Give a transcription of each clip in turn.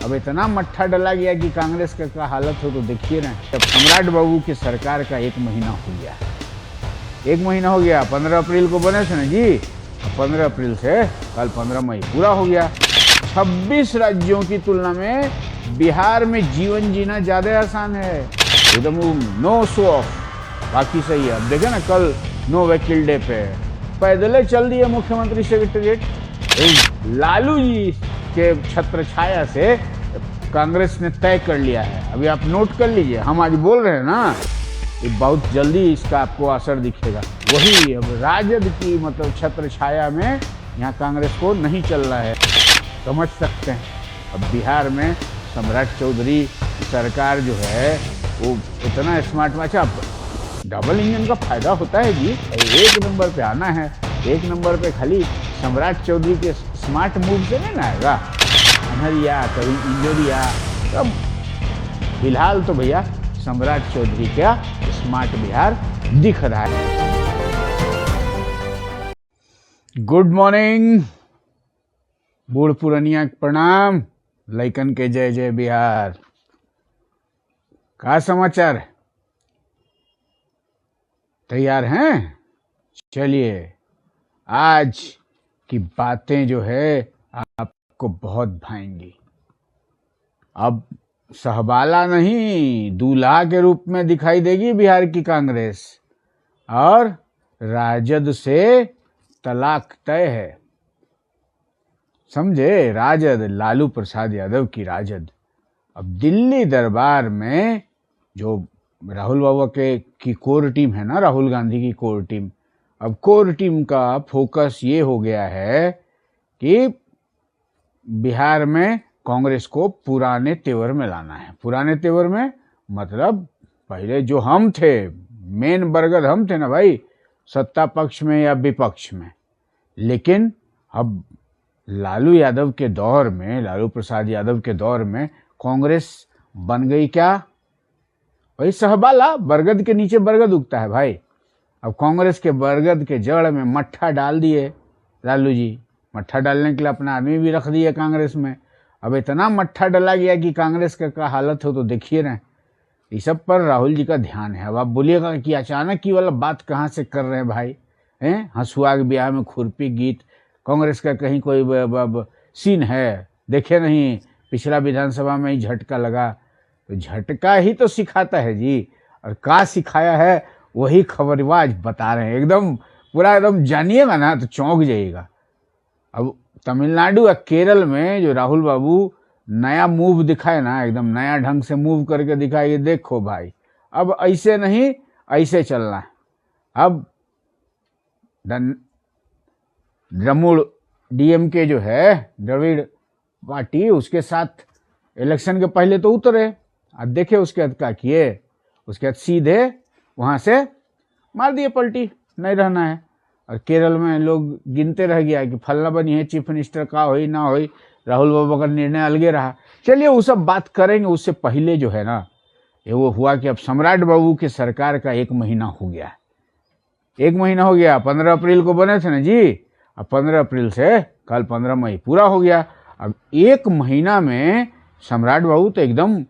अब इतना मट्ठा डला गया कि कांग्रेस का क्या हालत हो तो देखिए ना। जब सम्राट बाबू की सरकार का 1 महीना हो गया, 1 महीना हो गया, 15 अप्रैल को बने थे ना जी, 15 अप्रैल से कल 15 मई पूरा हो गया। 26 राज्यों की तुलना में बिहार में जीवन जीना ज्यादा आसान है, एकदम नो शो ऑफ, बाकी सही है। अब देखे ना, कल नो व्हीकल डे पे पैदल चल दिए मुख्यमंत्री सेक्रेटेरिएट। लालू जी के छत्र छाया से कांग्रेस ने तय कर लिया है। अभी आप नोट कर लीजिए, हम आज बोल रहे हैं ना, ये बहुत जल्दी इसका आपको असर दिखेगा। वही अब राजद की मतलब छत्र छाया में यहाँ कांग्रेस को नहीं चल रहा है, समझ सकते हैं। अब बिहार में सम्राट चौधरी सरकार जो है वो इतना स्मार्ट, अच्छा डबल इंजन का फायदा होता है जी। 1 नंबर पे आना है, 1 नंबर पे खाली सम्राट चौधरी के स्मार्ट मूव से नहीं ना आएगा, अनहरिया कभी इंजोरिया। तब फिलहाल तो भैया सम्राट चौधरी का स्मार्ट बिहार दिख रहा है। गुड मॉर्निंग, बूढ़ पुरनिया प्रणाम, लइकन के जय जय बिहार। का समाचार, तैयार हैं? चलिए, आज की बातें जो है आपको बहुत भाएंगी। अब सहबाला नहीं, दूल्हा के रूप में दिखाई देगी बिहार की कांग्रेस, और राजद से तलाक तय है। समझे, राजद, लालू प्रसाद यादव की राजद। अब दिल्ली दरबार में जो राहुल बाबा की कोर टीम है ना, राहुल गांधी की कोर टीम, अब कोर टीम का फोकस ये हो गया है कि बिहार में कांग्रेस को पुराने तेवर में लाना है। पुराने तेवर में मतलब पहले जो हम थे, मेन बरगद हम थे ना भाई, सत्ता पक्ष में या विपक्ष में। लेकिन अब लालू यादव के दौर में, लालू प्रसाद यादव के दौर में कांग्रेस बन गई क्या, वही सहबाला, बरगद के नीचे बरगद उगता है भाई। अब कांग्रेस के बरगद के जड़ में मट्ठा डाल दिए लालू जी। मट्ठा डालने के लिए अपना आदमी भी रख दिए कांग्रेस में। अब इतना मट्ठा डला गया कि कांग्रेस का क्या हालत हो तो देखिए ना। इस सब पर राहुल जी का ध्यान है। अब आप बोलिएगा कि अचानक की वाला बात कहाँ से कर रहे हैं भाई, हैं? हंसुआ के ब्याह में खुरपी गीत, कांग्रेस का कहीं कोई सीन है? देखे नहीं, पिछला विधानसभा में ही झटका लगा, तो झटका ही तो सिखाता है जी। और क्या सिखाया है वही खबरवाज बता रहे हैं, एकदम पूरा एकदम जानिएगा ना तो चौंक जाइएगा। अब तमिलनाडु और केरल में जो राहुल बाबू नया मूव दिखाए ना, एकदम नया ढंग से मूव करके दिखाए, ये देखो भाई, अब ऐसे नहीं ऐसे चलना है। अब द्रमुड़ डीएमके जो है, द्रविड़ पार्टी, उसके साथ इलेक्शन के पहले तो उतरे। अब देखे उसके बाद क्या किए, उसके बाद सीधे वहां से मार दिए पलटी, नहीं रहना है। और केरल में लोग गिनते रह गया कि फलना बनी है चीफ मिनिस्टर, का होई ना होई, राहुल बाबा का निर्णय अलगे रहा। चलिए वो सब बात करेंगे। उससे पहले जो है ना, ये वो हुआ कि अब सम्राट बाबू की सरकार का 1 महीना हो गया, 1 महीना हो गया। 15 अप्रैल को बने थे ना जी, अब 15 अप्रैल से कल 15 मई पूरा हो गया। अब 1 महीना में सम्राट बाबू तो एकदम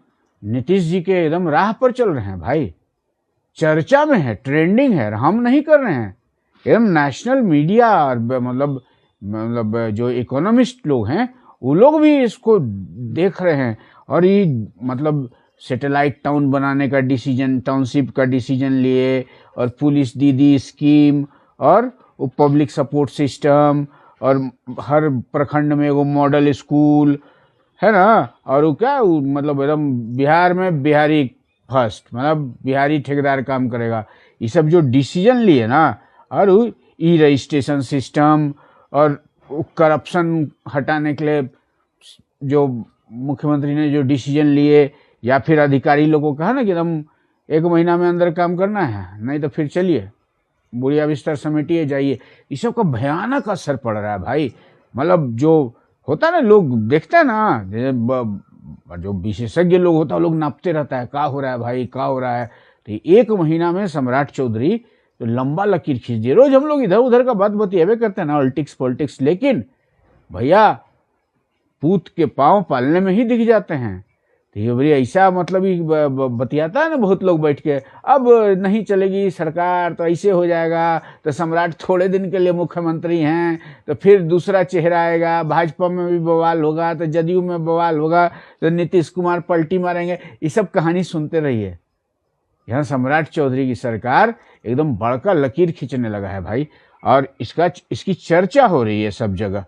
नीतीश जी के एकदम राह पर चल रहे हैं भाई, चर्चा में है, ट्रेंडिंग है। हम नहीं कर रहे हैं, एकदम नेशनल मीडिया और मतलब जो इकोनॉमिस्ट लोग हैं वो लोग भी इसको देख रहे हैं। और ये मतलब सैटेलाइट टाउन बनाने का डिसीजन, टाउनशिप का डिसीजन लिए, और पुलिस दीदी स्कीम, और पब्लिक सपोर्ट सिस्टम, और हर प्रखंड में एगो मॉडल स्कूल है ना। और वो क्या मतलब एकदम बिहार में बिहारी फर्स्ट, मतलब बिहारी ठेकेदार काम करेगा। ये सब जो डिसीजन लिए ना, और ई रजिस्ट्रेशन सिस्टम, और करप्शन हटाने के लिए जो मुख्यमंत्री ने जो डिसीजन लिए, या फिर अधिकारी लोगों को कहा ना कि एकदम 1 महीना में अंदर काम करना है, नहीं तो फिर चलिए बुढ़िया बिस्तर समेटिए जाइए। इस सब का भयानक असर पड़ रहा है भाई। मतलब जो होता है ना, लोग देखते हैं ना, जो विशेषज्ञ लोग होता है, लोग नापते रहता है क्या हो रहा है भाई, क्या हो रहा है। तो 1 महीना में सम्राट चौधरी तो लंबा लकीर खींच दिए। रोज हम लोग इधर उधर का बात बतियावे करते हैं ना, ऑलिटिक्स पॉलिटिक्स, लेकिन भैया पूत के पांव पालने में ही दिख जाते हैं। तो ये बड़ी ऐसा मतलब ही बतियाता है ना बहुत लोग बैठ के, अब नहीं चलेगी सरकार तो ऐसे हो जाएगा, तो सम्राट थोड़े दिन के लिए मुख्यमंत्री हैं तो फिर दूसरा चेहरा आएगा, भाजपा में भी बवाल होगा तो जदयू में बवाल होगा, तो नीतीश कुमार पलटी मारेंगे। ये सब कहानी सुनते रहिए। यहाँ सम्राट चौधरी की सरकार एकदम बड़का लकीर खींचने लगा है भाई, और इसकी चर्चा हो रही है सब जगह।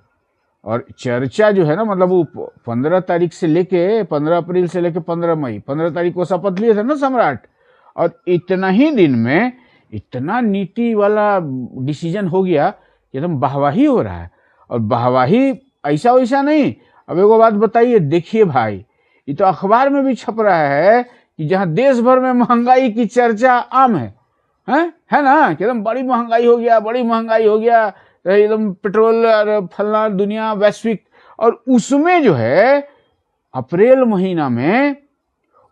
और चर्चा जो है ना, मतलब वो 15 तारीख से लेके 15 अप्रैल से लेके 15 मई 15 तारीख को शपथ लिए थे ना सम्राट, और इतना ही दिन में इतना नीति वाला डिसीजन हो गया कि एकदम वाहवाही हो रहा है। और वाहवाही ऐसा वैसा नहीं। अब एक बात बताइए, देखिए भाई, ये तो अखबार में भी छप रहा है कि जहां देश भर में महंगाई की चर्चा आम है ना, कि एकदम बड़ी महंगाई हो गया, बड़ी महंगाई हो गया, एकदम पेट्रोल और फलना दुनिया वैश्विक। और उसमें जो है अप्रैल महीना में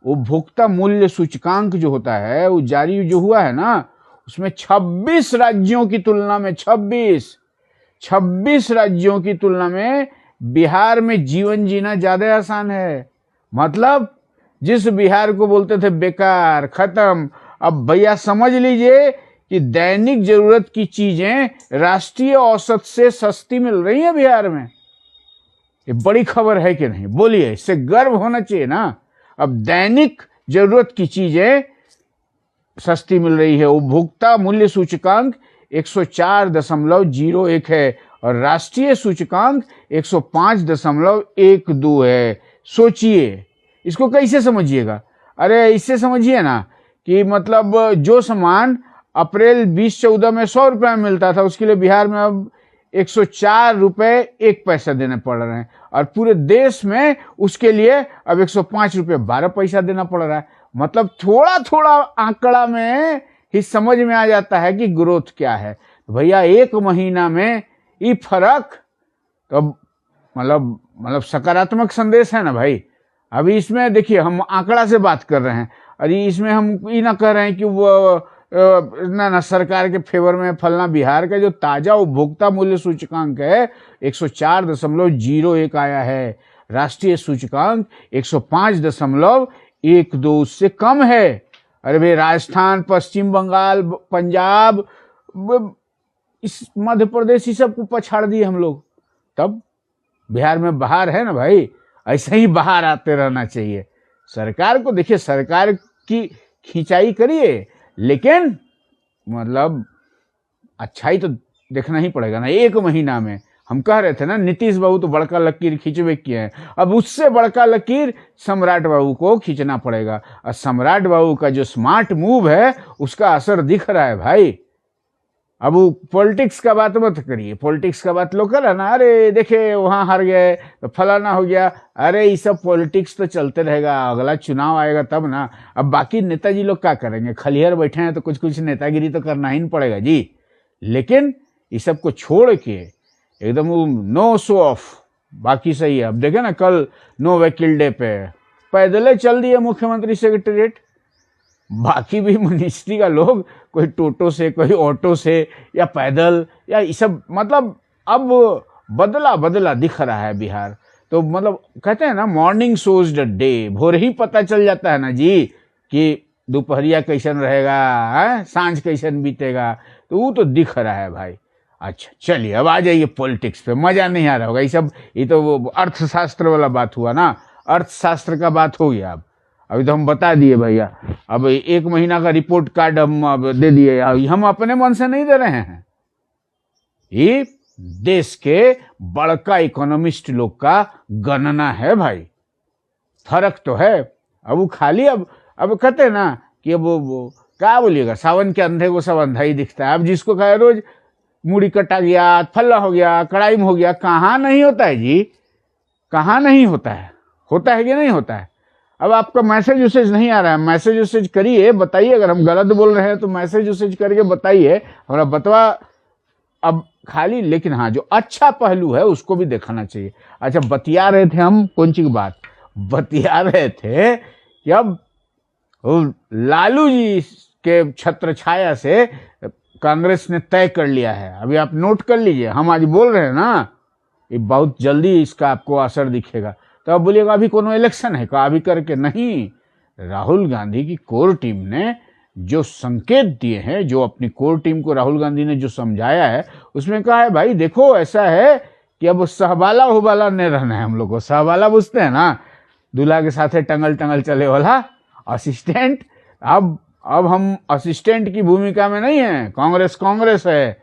उपभोक्ता मूल्य सूचकांक जो होता है वो जारी जो हुआ है ना, उसमें 26 राज्यों की तुलना में 26 राज्यों की तुलना में बिहार में जीवन जीना ज्यादा आसान है। मतलब जिस बिहार को बोलते थे बेकार, खत्म, अब भैया समझ लीजिए कि दैनिक जरूरत की चीजें राष्ट्रीय औसत से सस्ती मिल रही है बिहार में। ये बड़ी खबर है कि नहीं? बोलिए, इससे गर्व होना चाहिए ना। अब दैनिक जरूरत की चीजें सस्ती मिल रही है। उपभोक्ता मूल्य सूचकांक 104.01 है और राष्ट्रीय सूचकांक 105.12 है। सोचिए, इसको कैसे समझिएगा? अरे इससे समझिए ना कि मतलब जो सामान अप्रैल 2014 में 100 रुपये में मिलता था, उसके लिए बिहार में अब 104 रुपये 1 पैसा देने पड़ रहे हैं, और पूरे देश में उसके लिए अब 105 रुपये 12 पैसा देना पड़ रहा है। मतलब थोड़ा थोड़ा आंकड़ा में ही समझ में आ जाता है कि ग्रोथ क्या है। तो भैया 1 महीना में ये फर्क तो मतलब सकारात्मक संदेश है ना भाई। अभी इसमें देखिए, हम आंकड़ा से बात कर रहे हैं, अरे इसमें हम ये ना कह रहे हैं कि वो ना सरकार के फेवर में फलना। बिहार का जो ताजा उपभोक्ता मूल्य सूचकांक है 104.01 आया है, राष्ट्रीय सूचकांक 105.12, उससे कम है। अरे भाई, राजस्थान, पश्चिम बंगाल, पंजाब, इस मध्य प्रदेश, इस सब को पछाड़ दिए हम लोग। तब बिहार में बाहर है ना भाई, ऐसे ही बाहर आते रहना चाहिए। सरकार को देखिए, सरकार की खिंचाई करिए, लेकिन मतलब अच्छाई तो देखना ही पड़ेगा ना। 1 महीना में हम कह रहे थे ना, नीतीश बाबू तो बड़का लकीर खींचवे किए हैं, अब उससे बड़का लकीर सम्राट बाबू को खींचना पड़ेगा। और सम्राट बाबू का जो स्मार्ट मूव है उसका असर दिख रहा है भाई। अब वो पॉलिटिक्स का बात मत करिए, पॉलिटिक्स का बात लोकल है ना। अरे देखे वहां हार गए तो फलाना हो गया, अरे ये सब पॉलिटिक्स तो चलते रहेगा, अगला चुनाव आएगा तब ना। अब बाकी नेताजी लोग क्या करेंगे? खलिहर बैठे हैं तो कुछ नेतागिरी तो करना ही पड़ेगा जी। लेकिन ये सब को छोड़ के एकदम नो शो ऑफ, बाकी सही है। अब देखे ना, कल नो व्हीकल डे पे पैदल चल दिए मुख्यमंत्री सेक्रेटेरिएट, बाकी भी मिनिस्ट्री का लोग कोई टोटो से, कोई ऑटो से, या पैदल, या ये सब। मतलब अब बदला दिख रहा है बिहार। तो मतलब कहते हैं ना, मॉर्निंग शोज द डे, भोर ही पता चल जाता है ना जी कि दोपहरिया कैसन रहेगा, सांझ कैसन बीतेगा। तो वो तो दिख रहा है भाई। अच्छा चलिए, अब आ जाइए पॉलिटिक्स पे। मजा नहीं आ रहा होगा ये सब, ये तो वो अर्थशास्त्र वाला बात हुआ ना, अर्थशास्त्र का बात हो गया। अब अभी तो हम बता दिए भैया, अब 1 महीना का रिपोर्ट कार्ड हम अब दे दिए। हम अपने मन से नहीं दे रहे हैं, ये देश के बड़का इकोनॉमिस्ट लोग का गणना है भाई। फर्क तो है। अब वो खाली अब कहते हैं ना कि अब वो क्या बोलिएगा, सावन के अंधे को सब अंधा ही दिखता है। अब जिसको कहे रोज मूड़ी कटा गया, फल्ला हो गया, कड़ाई में हो गया, कहाँ नहीं होता है जी, कहाँ नहीं होता है? होता है कि नहीं होता है? अब आपका मैसेज उसेज नहीं आ रहा है, मैसेज उसेज करिए, बताइए। अगर हम गलत बोल रहे हैं तो मैसेज उसेज करके बताइए, हमारा बतवा अब खाली। लेकिन हाँ, जो अच्छा पहलू है उसको भी दिखाना चाहिए। अच्छा, बतिया रहे थे हम कौन सी की बात बतिया रहे थे कि अब लालू जी के छत्र छाया से कांग्रेस ने तय कर लिया है। अभी आप नोट कर लीजिए, हम आज बोल रहे हैं ना ये बहुत जल्दी इसका आपको असर दिखेगा। तो अब बोलिएगा अभी कोनो इलेक्शन है का, अभी करके नहीं। राहुल गांधी की कोर टीम ने जो संकेत दिए हैं, जो अपनी कोर टीम को राहुल गांधी ने जो समझाया है, उसमें कहा है भाई देखो ऐसा है कि अब सहबाला होबाला नहीं रहना है हम लोग को। सहबाला बुझते हैं ना, दूल्हा के साथ टंगल टंगल चले वाला असिस्टेंट। अब हम असिस्टेंट की भूमिका में नहीं है, कांग्रेस है,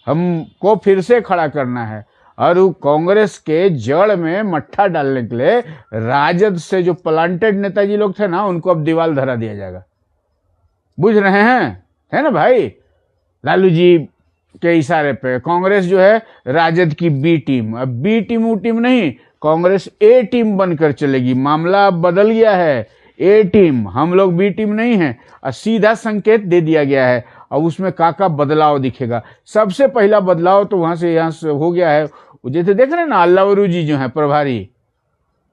हमको फिर से खड़ा करना है। और वो कांग्रेस के जड़ में मट्ठा डालने के लिए राजद से जो प्लांटेड नेताजी लोग थे ना, उनको अब दीवाल धरा दिया जाएगा। बुझ रहे हैं, है ना भाई? लालू जी के इशारे पे कांग्रेस जो है राजद की बी टीम, अब बी टीम वो टीम नहीं, कांग्रेस ए टीम बनकर चलेगी। मामला अब बदल गया है, ए टीम, हम लोग बी टीम नहीं है। और सीधा संकेत दे दिया गया है। अब उसमें का बदलाव दिखेगा। सबसे पहला बदलाव तो वहां से यहाँ से हो गया है। जैसे देख रहे हैं ना, अल्लावरू जी जो है प्रभारी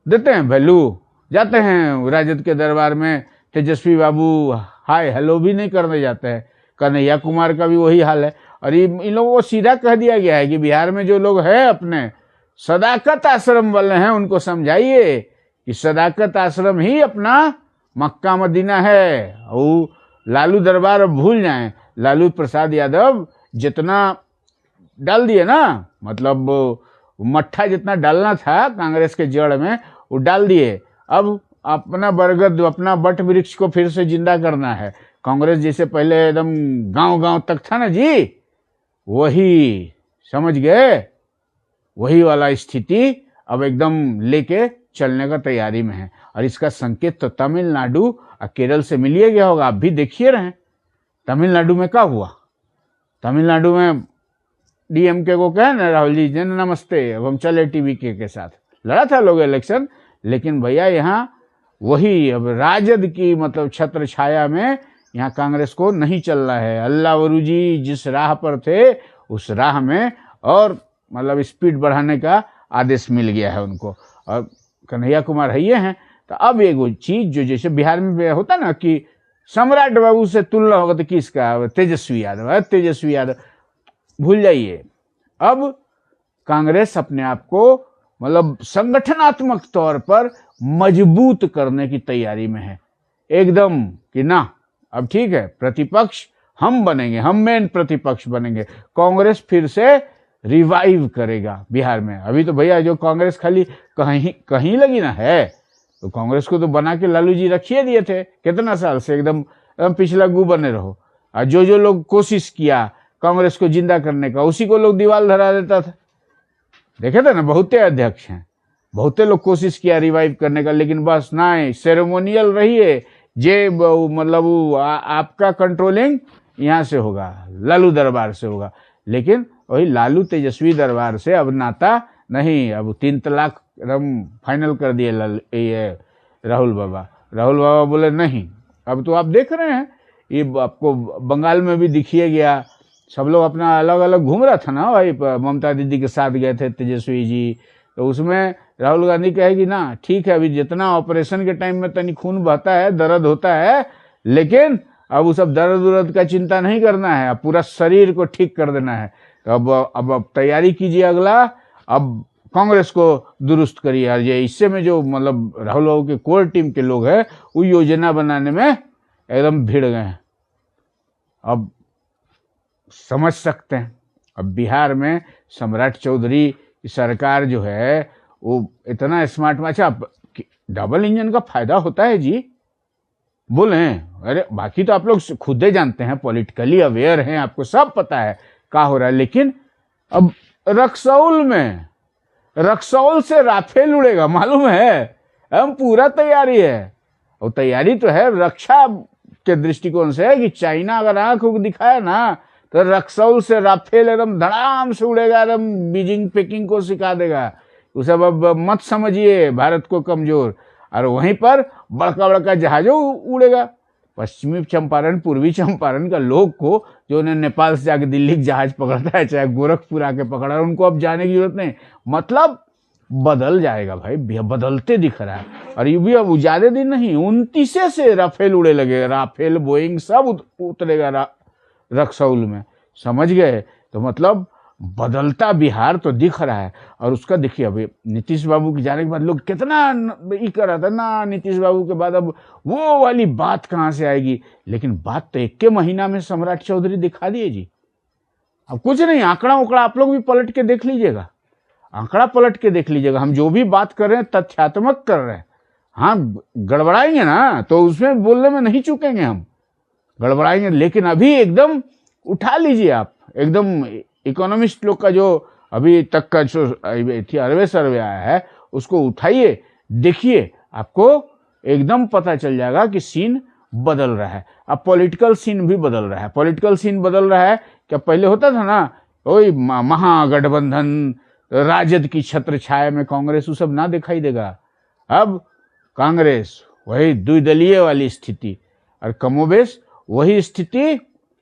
देते हैं वैल्यू, जाते हैं राजद के दरबार में, तेजस्वी बाबू हाय हेलो भी नहीं करने जाते हैं। कन्हैया कुमार का भी वही हाल है। और इन लोगों को सीधा कह दिया गया है कि बिहार में जो लोग हैं अपने सदाकत आश्रम वाले हैं, उनको समझाइए कि सदाकत आश्रम ही अपना मक्का मदीना है। और लालू दरबार अब भूल जाएं। लालू प्रसाद यादव जितना डाल दिए ना, मतलब मट्ठा जितना डालना था कांग्रेस के जड़ में, वो डाल दिए। अब अपना बरगद, अपना बट वृक्ष को फिर से जिंदा करना है। कांग्रेस जैसे पहले एकदम गांव तक था ना जी, वही समझ गए, वही वाला स्थिति अब एकदम लेके चलने का तैयारी में है। और इसका संकेत तो तमिलनाडु और केरल से मिलिए गया होगा। आप भी देखिए रहे, तमिलनाडु में क्या हुआ। तमिलनाडु में डीएमके को कहे ना राहुल जी जन नमस्ते, अब हम चले टीवीके के साथ, लड़ा था लोग इलेक्शन। लेकिन भैया यहाँ वही अब राजद की मतलब छत्र छाया में यहाँ कांग्रेस को नहीं चलना है। अल्लावरू जी जिस राह पर थे उस राह में और मतलब स्पीड बढ़ाने का आदेश मिल गया है उनको। और कन्हैया कुमार है ये हैं। तो अब एक चीज जो जैसे बिहार में होता ना कि सम्राट बाबू से तुलना होगा तो किसका, तेजस्वी यादव है। तेजस्वी यादव भूल जाइए। अब कांग्रेस अपने आप को मतलब संगठनात्मक तौर पर मजबूत करने की तैयारी में है एकदम, कि ना अब ठीक है प्रतिपक्ष हम बनेंगे, हम मेन प्रतिपक्ष बनेंगे। कांग्रेस फिर से रिवाइव करेगा बिहार में। अभी तो भैया जो कांग्रेस खाली कहीं लगी ना है, तो कांग्रेस को तो बना के लालू जी रखिए दिए थे कितना साल से, एकदम पिछला गु बने रहो। और जो लोग कोशिश किया कांग्रेस को जिंदा करने का, उसी को लोग दीवार धरा देता था। देखे थे ना, बहुते अध्यक्ष हैं, बहुते लोग कोशिश किया रिवाइव करने का, लेकिन बस ना, सेरेमोनियल रहिए जे मतलब आपका कंट्रोलिंग यहाँ से होगा, लालू दरबार से होगा। लेकिन वही लालू तेजस्वी दरबार से अब नाता नहीं। अब 3 तलाक एकदम फाइनल कर दिए ये राहुल बाबा बोले नहीं। अब तो आप देख रहे हैं, ये आपको बंगाल में भी दिखिए गया, सब लोग अपना अलग अलग घूम रहा था ना भाई। ममता दीदी के साथ गए थे तेजस्वी जी, तो उसमें राहुल गांधी कहेगी ना ठीक है, अभी जितना ऑपरेशन के टाइम में तनी खून बहता है, दर्द होता है, लेकिन अब वो सब दर्द उर्द का चिंता नहीं करना है, अब पूरा शरीर को ठीक कर देना है। तो अब तैयारी कीजिए अगला, अब कांग्रेस को दुरुस्त करिए। और ये इससे में जो मतलब राहुल बाबू के कोर टीम के लोग हैं, वो योजना बनाने में एकदम भिड़ गए हैं। अब समझ सकते हैं, अब बिहार में सम्राट चौधरी की सरकार जो है वो इतना स्मार्ट। अच्छा, डबल इंजन का फायदा होता है जी, बोले अरे बाकी तो आप लोग खुद ही जानते हैं, पॉलिटिकली अवेयर हैं, आपको सब पता है क्या हो रहा है। लेकिन अब रक्सौल से राफेल उड़ेगा, मालूम है, हम पूरा तैयारी है। और तैयारी तो है रक्षा के दृष्टिकोण से कि चाइना अगर आंख दिखाया ना तो रक्सौल से राफेल एकदम धड़ाम से उड़ेगा, एकदम बीजिंग पेकिंग को सिखा देगा। उस अब मत समझिए भारत को कमजोर। और वहीं पर बड़का बड़का जहाजों उड़ेगा। पश्चिमी चंपारण, पूर्वी चंपारण का लोग को जो उन्हें नेपाल से जाके दिल्ली का जहाज पकड़ता है, चाहे गोरखपुर आके पकड़ा है, उनको अब जाने की जरूरत नहीं। मतलब बदल जाएगा भाई, बदलते दिख रहा है। और ये भी अब ज्यादा दिन नहीं, 29 से राफेल उड़े लगेगा, राफेल बोइंग सब उतरेगा रक्सौल में, समझ गए। तो मतलब बदलता बिहार तो दिख रहा है। और उसका देखिए, अभी नीतीश बाबू के जाने के बाद लोग कितना ये कर रहा था ना, नीतीश बाबू के बाद अब वो वाली बात कहाँ से आएगी। लेकिन बात तो एक के महीना में सम्राट चौधरी दिखा दिए जी। अब कुछ नहीं, आंकड़ा उकड़ा आप लोग भी पलट के देख लीजिएगा, आंकड़ा पलट के देख लीजिएगा। हम जो भी बात कर रहे हैं तथ्यात्मक कर रहे हैं। हाँ, गड़बड़ाएंगे ना तो उसमें बोलने में नहीं चूकेंगे, हम गड़बड़ाएंगे। लेकिन अभी एकदम उठा लीजिए आप, एकदम इकोनॉमिस्ट लोग का जो अभी तक का जो सर्वे आया है उसको उठाइए, देखिए, आपको एकदम पता चल जाएगा कि सीन बदल रहा है। अब पॉलिटिकल सीन भी बदल रहा है। पॉलिटिकल सीन बदल रहा है क्या? पहले होता था ना, वही महागठबंधन, राजद की छत्र छाया में कांग्रेस, वो सब ना दिखाई देगा। अब कांग्रेस वही द्विदलीय वाली स्थिति, और कमोबेश वही स्थिति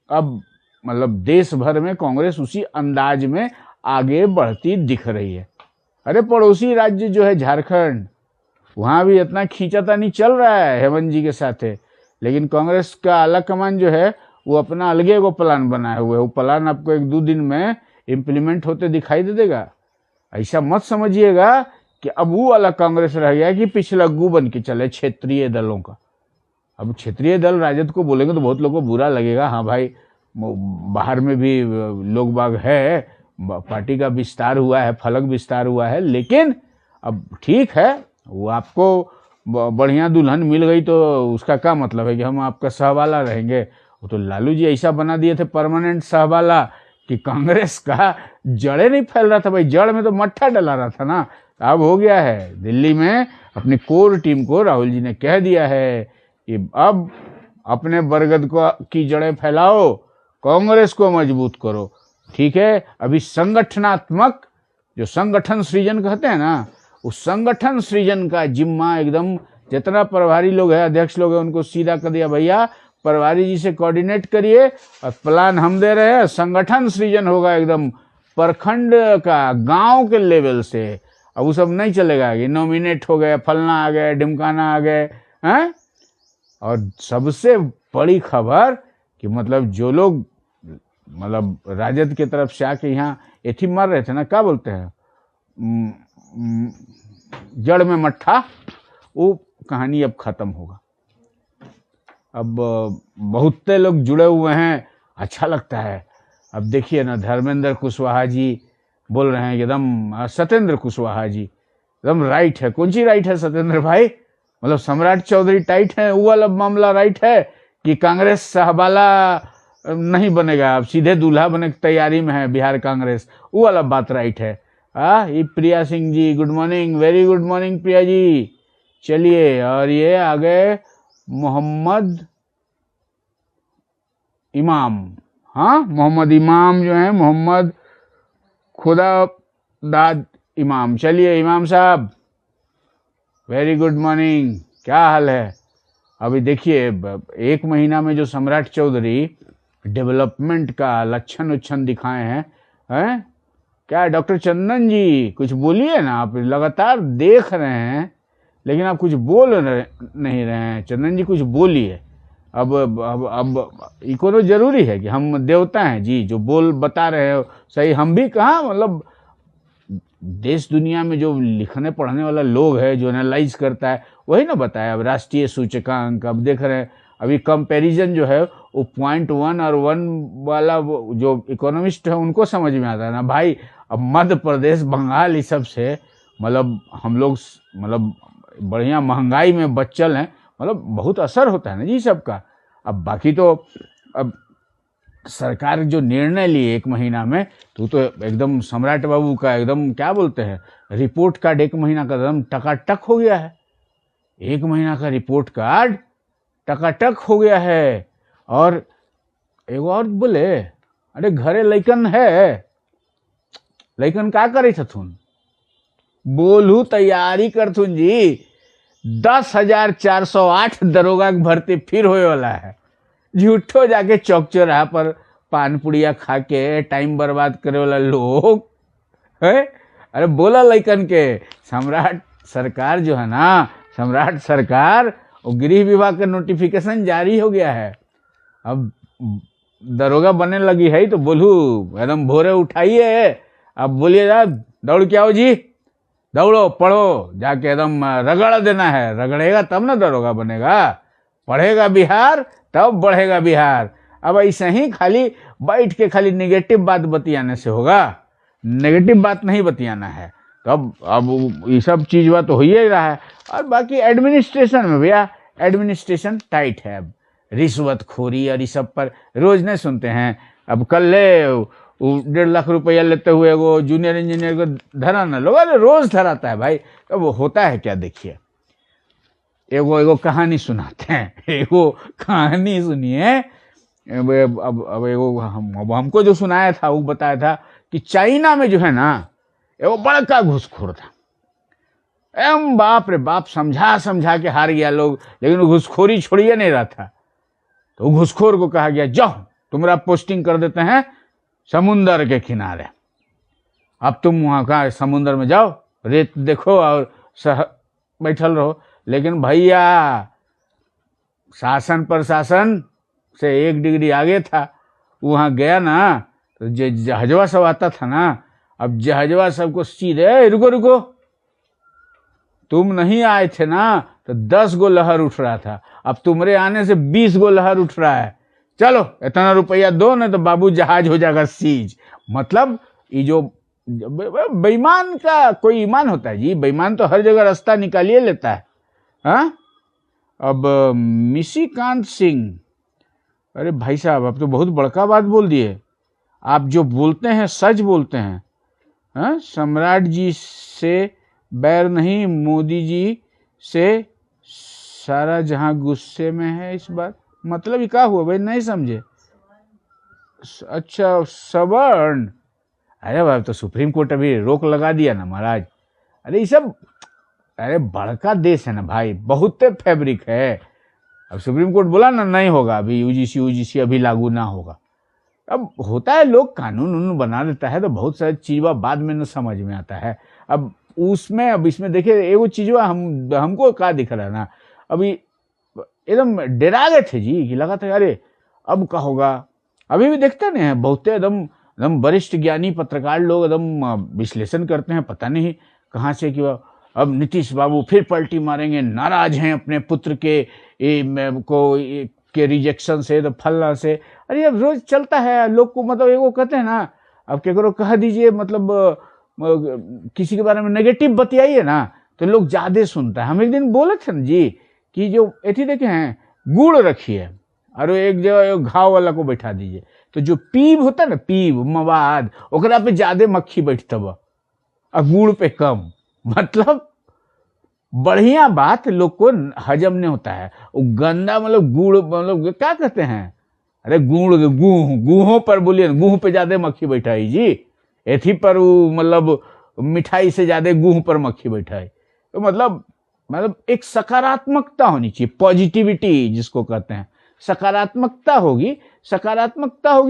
अब मतलब देश भर में कांग्रेस उसी अंदाज में आगे बढ़ती दिख रही है। अरे पड़ोसी राज्य जो है झारखंड, वहां भी इतना खींचातानी चल रहा है हेमंत जी के साथ है, लेकिन कांग्रेस का आला कमान जो है वो अपना अलगे को प्लान बनाए हुए है। वो प्लान आपको 1-2 दिन में इम्प्लीमेंट होते दिखाई दे देगा। ऐसा मत समझिएगा कि अब वो वाला कांग्रेस रह गया कि पिछला गु बन के चले क्षेत्रीय दलों का। अब क्षेत्रीय दल राजद को बोलेंगे तो बहुत लोगों को बुरा लगेगा। हाँ भाई, बाहर में भी लोग बाग है, पार्टी का विस्तार हुआ है, फलक विस्तार हुआ है, लेकिन अब ठीक है, वो आपको बढ़िया दुल्हन मिल गई तो उसका क्या मतलब है कि हम आपका सहवाला रहेंगे। वो तो लालू जी ऐसा बना दिए थे परमानेंट सहवाला कि कांग्रेस का जड़े नहीं फैल रहा था भाई, जड़ में तो मट्ठा डला रहा था ना। अब हो गया है, दिल्ली में अपनी कोर टीम को राहुल जी ने कह दिया है कि अब अपने बरगद को की जड़ें फैलाओ, कांग्रेस को मजबूत करो। ठीक है, अभी संगठनात्मक जो संगठन सृजन कहते हैं ना, उस संगठन सृजन का जिम्मा एकदम जितना प्रभारी लोग हैं, अध्यक्ष लोग हैं, उनको सीधा कर दिया, भैया प्रभारी जी से कोऑर्डिनेट करिए और प्लान हम दे रहे हैं, संगठन सृजन होगा एकदम प्रखंड का, गांव के लेवल से। अब वो सब नहीं चलेगा कि नॉमिनेट हो गए, फलना आ गए, ढिमकाना आ गए हैं। और सबसे बड़ी खबर कि मतलब जो लोग मतलब राजद की तरफ से आके यहाँ एथी मार रहे थे ना, क्या बोलते हैं, जड़ में मट्ठा, वो कहानी अब खत्म होगा। अब बहुत लोग जुड़े हुए हैं, अच्छा लगता है। अब देखिए ना, धर्मेंद्र कुशवाहा जी बोल रहे हैं एकदम, सत्येंद्र कुशवाहा जी एकदम राइट है। कौन सी राइट है सत्येंद्र भाई? मतलब सम्राट चौधरी टाइट है, वो वाला मामला राइट है कि कांग्रेस सहबाला नहीं बनेगा, अब सीधे दूल्हा बने की तैयारी में है बिहार कांग्रेस, वो वाला बात राइट है। ये Priya Singh ji, good morning, very good morning Priya ji. चलिए, और ये आ गए मोहम्मद इमाम। हाँ, मोहम्मद इमाम जो है, मोहम्मद खुदादाद इमाम। चलिए इमाम साहब, वेरी गुड मॉर्निंग, क्या हाल है? अभी देखिए, 1 महीना में जो सम्राट चौधरी डेवलपमेंट का लक्षण उच्छन दिखाए हैं, क्या डॉक्टर चंदन जी कुछ बोलिए ना, आप लगातार देख रहे हैं लेकिन आप कुछ बोल नहीं रहे हैं। चंदन जी कुछ बोलिए। अब इको जरूरी है कि हम देवता हैं जी, जो बोल बता रहे हो सही। हम भी कहाँ, मतलब देश दुनिया में जो लिखने पढ़ने वाला लोग है, जो एनालाइज करता है, वही ना बताया। अब राष्ट्रीय सूचकांक अब देख रहे हैं, अभी कंपैरिजन जो है वो 0.1 और 1 वाला जो इकोनॉमिस्ट है उनको समझ में आता है ना भाई। अब मध्य प्रदेश, बंगाल, इस सब से मतलब हम लोग मतलब बढ़िया महंगाई में बच्चल हैं, मतलब बहुत असर होता है ना जी सबका। अब बाकी तो अब सरकार जो निर्णय लिए 1 महीना में, तो एकदम सम्राट बाबू का एकदम क्या बोलते हैं, रिपोर्ट कार्ड 1 महीना का एकदम टकाटक हो गया है। 1 महीना का रिपोर्ट कार्ड टकाटक हो गया है। और एक और बोले, अरे घरे लइकन है, लइकन का करे थुन? बोलू तैयारी करथुन जी, 10,408 दरोगा की भर्ती फिर होए वाला है। झूठो जाके चौक चौराहा पर पान पुड़िया खा के टाइम बर्बाद करे वाला लोग है। अरे बोला लइकन के, सम्राट सरकार जो है ना, सम्राट सरकार, वो गृह विभाग का नोटिफिकेशन जारी हो गया है। अब दरोगा बनने लगी है तो बोलू एकदम भोरे उठाइए, अब बोलिए जा दौड़ के आओ जी, दौड़ो पढ़ो, जाके एकदम रगड़ देना है, रगड़ेगा तब ना दरोगा बनेगा, पढ़ेगा बिहार तब बढ़ेगा बिहार। अब ऐसे ही खाली बैठ के खाली नेगेटिव बात बतियाने से होगा, नेगेटिव बात नहीं बतियाना है। तो अब ये सब चीज तो हो ही रहा है। और बाकी एडमिनिस्ट्रेशन में भैया एडमिनिस्ट्रेशन टाइट है, अब रिश्वतखोरी और इस सब पर रोज नहीं सुनते हैं। अब कल ले 1.5 लाख रुपया लेते हुए वो जूनियर इंजीनियर को धरा ना, लोग रोज धराता है भाई। तो वो होता है क्या, देखिए एगो कहानी सुनाते हैं, एगो कहानी सुनिए। अब एगो हमको जो सुनाया था वो बताया था कि चाइना में जो है ना एगो बड़का घूसखोर था, एम बाप रे बाप, समझा समझा के हार गया लोग, लेकिन घूसखोरी छोड़िए नहीं रहा था। तो घूसखोर को कहा गया जाओ तुम्हारा पोस्टिंग कर देते हैं समुंदर के किनारे, अब तुम वहां का समुंदर में जाओ, रेत देखो और बैठल रहो। लेकिन भैया शासन प्रशासन से 1 डिग्री आगे था, वहां गया ना तो जहाजवा सब आता था ना, अब जहाजवा सबको सीधे रुको रुको, तुम नहीं आए थे ना तो 10 गो लहर उठ रहा था, अब तुम्हारे आने से 20 गो लहर उठ रहा है, चलो इतना रुपया दो ना तो बाबू जहाज हो जाएगा सीज। मतलब ये जो बेईमान का कोई ईमान होता है जी, बेईमान तो हर जगह रास्ता निकालिए लेता है। हाँ, अब निशिकांत सिंह, अरे भाई साहब अब तो बहुत बड़का बात बोल दिए, आप जो बोलते हैं सच बोलते हैं। हाँ, सम्राट जी से बैर नहीं, मोदी जी से सारा जहां गुस्से में है इस बार, मतलब ये क्या हुआ भाई, नहीं समझे। अच्छा सवर्ण, अरे भाई तो सुप्रीम कोर्ट अभी रोक लगा दिया ना महाराज। अरे ये सब, अरे बड़का देश है ना भाई, बहुत फैब्रिक है। अब सुप्रीम कोर्ट बोला ना नहीं होगा अभी, यूजीसी अभी लागू ना होगा। अब होता है लोग कानून उन बना देता है तो बहुत सारी चीज़ बाद में न समझ में आता है। अब उसमें अब इसमें देखिए एगो चीज़ हमको क्या दिख रहा है ना, अभी एकदम डरा गए थे जी कि लगा था अरे अब क्या होगा। अभी भी देखते नहीं है, बहुत एकदम एकदम वरिष्ठ ज्ञानी पत्रकार लोग एकदम विश्लेषण करते हैं, पता नहीं कहाँ से कि अब नीतीश बाबू फिर पलटी मारेंगे, नाराज हैं अपने पुत्र के रिजेक्शन से, तो फलना से। अरे अब रोज चलता है लोग को, मतलब वो कहते हैं ना, अब केकरो कह दीजिए मतलब किसी के बारे में नेगेटिव बतियाइए ना तो लोग ज्यादा सुनता है। हम एक दिन बोले थे ना जी कि जो एथी देखे हैं गुड़ रखिए और एक जगह घाव वाला को बैठा दीजिए, तो जो पीब होता है ना, पीब मवाद, ओकरा पे ज्यादा मक्खी बैठता बा और गुड़ पे कम। मतलब बढ़िया बात लोग को हजम नहीं होता है, वो गंदा मतलब गुड़, मतलब क्या कहते हैं, अरे गुड़ गुहों पर बोलिए, गुह पे ज्यादा मक्खी बैठाई जी, एथी पर वो मतलब मिठाई से ज्यादा गुह पर मक्खी बैठाई। तो मतलब एक सकारात्मकता होनी चाहिए, पॉजिटिविटी जिसको कहते हैं, सकारात्मकता होगी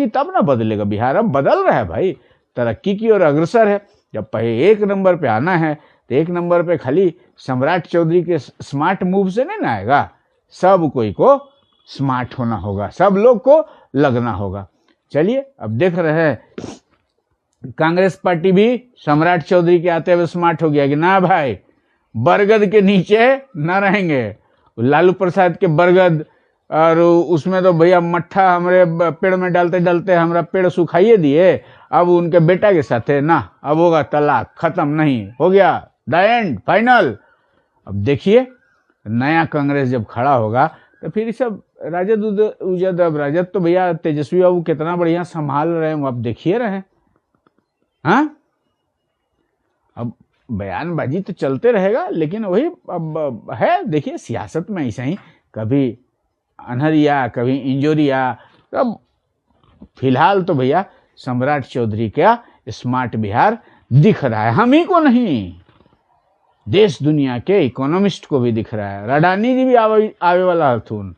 तब ना बदलेगा बिहार। अब बदल रहा है भाई, तरक्की की ओर अग्रसर है। जब पहले 1 नंबर पे आना है तो 1 नंबर पे खाली सम्राट चौधरी के स्मार्ट मूव से नहीं ना आएगा, सब कोई को स्मार्ट होना होगा, सब लोग को लगना होगा। चलिए अब देख रहे हैं कांग्रेस पार्टी भी सम्राट चौधरी के आते हुए स्मार्ट हो गया कि ना भाई बरगद के नीचे न रहेंगे। लालू प्रसाद के बरगद और उसमें तो भैया मट्ठा हमारे पेड़ में डालते डालते हमारा पेड़ सुखाइए दिए, अब उनके बेटा के साथ है ना, अब होगा तलाक, खत्म, नहीं हो गया, द एंड फाइनल। अब देखिए नया कांग्रेस जब खड़ा होगा तो फिर सब राजद उजद, अब राजद तो भैया तेजस्वी बाबू कितना बढ़िया संभाल रहे हैं, अब देखिए रहे। हाँ, अब बयानबाजी तो चलते रहेगा, लेकिन वही अब है, देखिए सियासत में ऐसा ही, कभी अनहरिया कभी इंजोरिया। अब फिलहाल तो भैया सम्राट चौधरी का स्मार्ट बिहार दिख रहा है, हम ही को नहीं, देश दुनिया के इकोनॉमिस्ट को भी दिख रहा है। अडानी जी भी आवे वाला हथुन,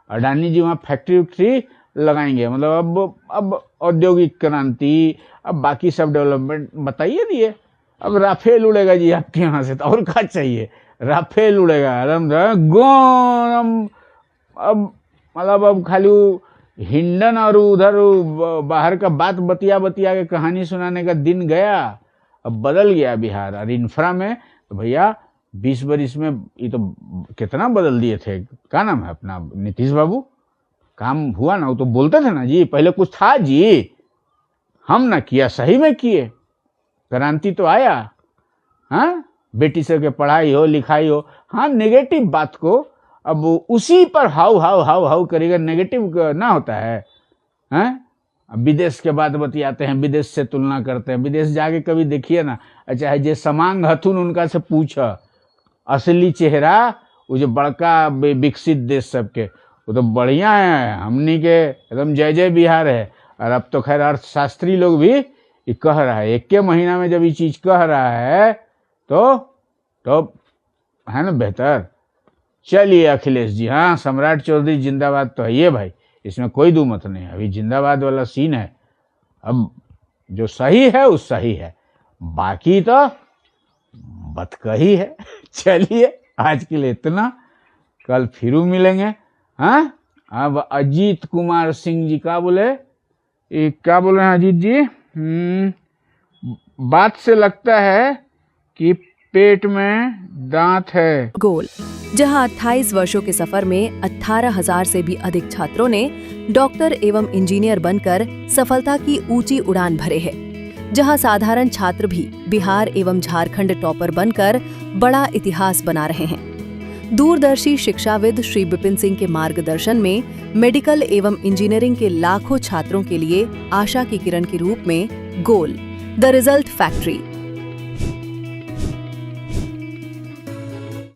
अडानी जी वहाँ फैक्ट्री लगाएंगे, मतलब अब औद्योगिक क्रांति, अब बाकी सब डेवलपमेंट बताइए दिए। अब राफेल उड़ेगा जी आपके यहाँ से, तो और क्या चाहिए, राफेल उड़ेगा अब मतलब अब खाली हिंडन और उधर बाहर का बात बतिया बतिया के कहानी सुनाने का दिन गया। अब बदल गया बिहार। और इंफ्रा में तो भैया 20 बरिस में ये तो कितना बदल दिए थे। क्या नाम है अपना, नीतीश बाबू, काम हुआ ना। वो तो बोलते थे ना जी पहले कुछ था जी, हम ना किया, सही में किए, क्रांति तो आया। हाँ, बेटी सबके पढ़ाई हो लिखाई हो। हाँ, नेगेटिव बात को अब उसी पर हाउ हाउ हाउ हाउ करेगा, नेगेटिव ना होता है। हैं, विदेश के बात बतियाते हैं, विदेश से तुलना करते हैं। विदेश जाके कभी देखिए ना, अच्छा जे समांग हथुन उनका से पूछ असली चेहरा, वो जो बड़का विकसित देश सबके, वो तो बढ़िया है। हमनी के एकदम जय जय बिहार है। और अब तो खैर अर्थशास्त्री लोग भी ये कह रहा है, 1 महीना में जब ये चीज कह रहा है तो है ना बेहतर। चलिए अखिलेश जी, हाँ सम्राट चौधरी जिंदाबाद तो है ये भाई, इसमें कोई दो मत नहीं। अभी जिंदाबाद वाला सीन है। अब जो सही है वो सही है, बाकी तो बतकही है। चलिए आज के लिए इतना, कल फिर मिलेंगे। हाँ, अब अजीत कुमार सिंह जी क्या बोले, क्या बोल रहे हैं अजीत जी? बात से लगता है कि पेट में दांत है। गोल, जहां 28 वर्षों के सफर में 18,000 से भी अधिक छात्रों ने डॉक्टर एवं इंजीनियर बनकर सफलता की ऊंची उड़ान भरे है, जहां साधारण छात्र भी बिहार एवं झारखंड टॉपर बनकर बड़ा इतिहास बना रहे हैं। दूरदर्शी शिक्षाविद श्री विपिन सिंह के मार्गदर्शन में मेडिकल एवं इंजीनियरिंग के लाखों छात्रों के लिए आशा की किरण के रूप में गोल, द रिजल्ट फैक्ट्री